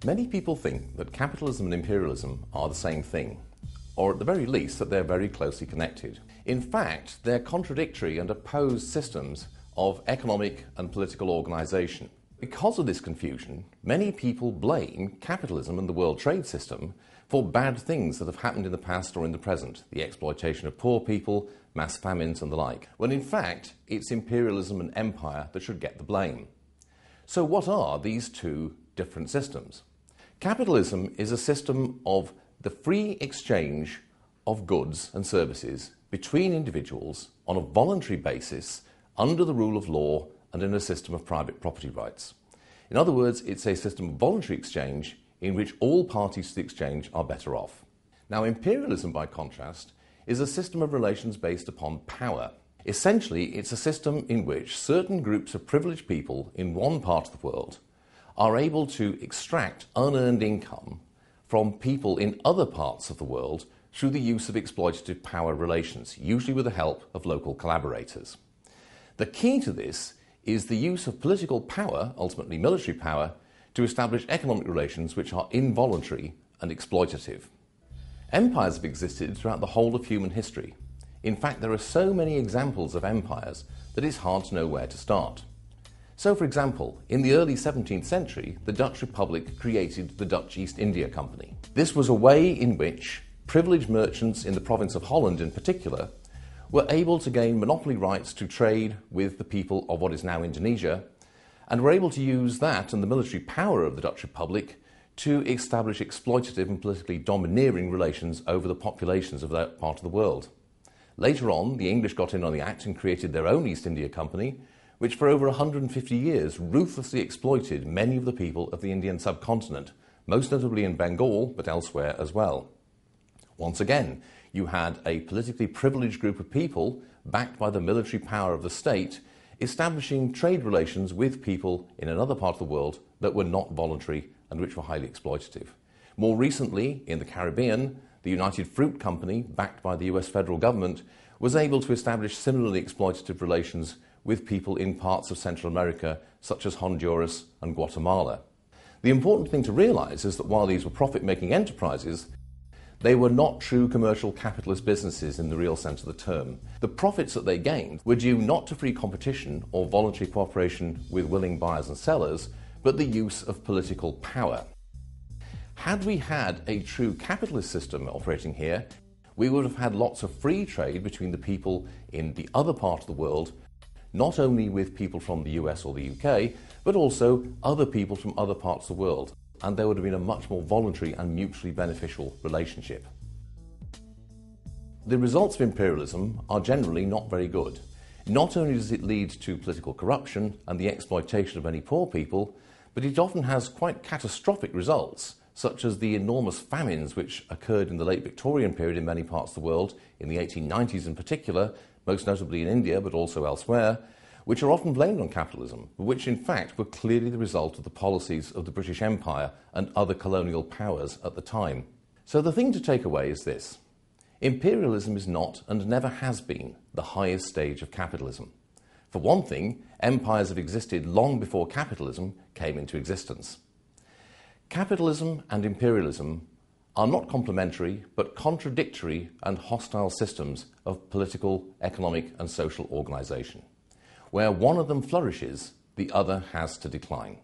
Many people think that capitalism and imperialism are the same thing, or at the very least that they're very closely connected. In fact, they're contradictory and opposed systems of economic and political organisation. Because of this confusion, many people blame capitalism and the world trade system for bad things that have happened in the past or in the present, the exploitation of poor people, mass famines and the like, when in fact it's imperialism and empire that should get the blame. So what are these two different systems? Capitalism is a system of the free exchange of goods and services between individuals on a voluntary basis under the rule of law and in a system of private property rights. In other words, it's a system of voluntary exchange in which all parties to the exchange are better off. Now, imperialism, by contrast, is a system of relations based upon power. Essentially, it's a system in which certain groups of privileged people in one part of the world are able to extract unearned income from people in other parts of the world through the use of exploitative power relations, usually with the help of local collaborators. The key to this is the use of political power, ultimately military power, to establish economic relations which are involuntary and exploitative. Empires have existed throughout the whole of human history. In fact, there are so many examples of empires that it's hard to know where to start. So, for example, in the early 17th century, the Dutch Republic created the Dutch East India Company. This was a way in which privileged merchants in the province of Holland in particular were able to gain monopoly rights to trade with the people of what is now Indonesia, and were able to use that and the military power of the Dutch Republic to establish exploitative and politically domineering relations over the populations of that part of the world. Later on, the English got in on the act and created their own East India Company, which for over 150 years ruthlessly exploited many of the people of the Indian subcontinent, most notably in Bengal, but elsewhere as well. Once again, you had a politically privileged group of people, backed by the military power of the state, establishing trade relations with people in another part of the world that were not voluntary and which were highly exploitative. More recently, in the Caribbean, the United Fruit Company, backed by the US federal government, was able to establish similarly exploitative relations with people in parts of Central America, such as Honduras and Guatemala. The important thing to realize is that while these were profit-making enterprises, they were not true commercial capitalist businesses in the real sense of the term. The profits that they gained were due not to free competition or voluntary cooperation with willing buyers and sellers, but the use of political power. Had we had a true capitalist system operating here, we would have had lots of free trade between the people in the other part of the world, not only with people from the US or the UK, but also other people from other parts of the world. And there would have been a much more voluntary and mutually beneficial relationship. The results of imperialism are generally not very good. Not only does it lead to political corruption and the exploitation of many poor people, but it often has quite catastrophic results, such as the enormous famines which occurred in the late Victorian period in many parts of the world, in the 1890s in particular, most notably in India but also elsewhere, which are often blamed on capitalism, but which in fact were clearly the result of the policies of the British Empire and other colonial powers at the time. So the thing to take away is this: imperialism is not and never has been the highest stage of capitalism. For one thing, empires have existed long before capitalism came into existence. Capitalism and imperialism are not complementary but contradictory and hostile systems of political, economic and social organisation. Where one of them flourishes, the other has to decline.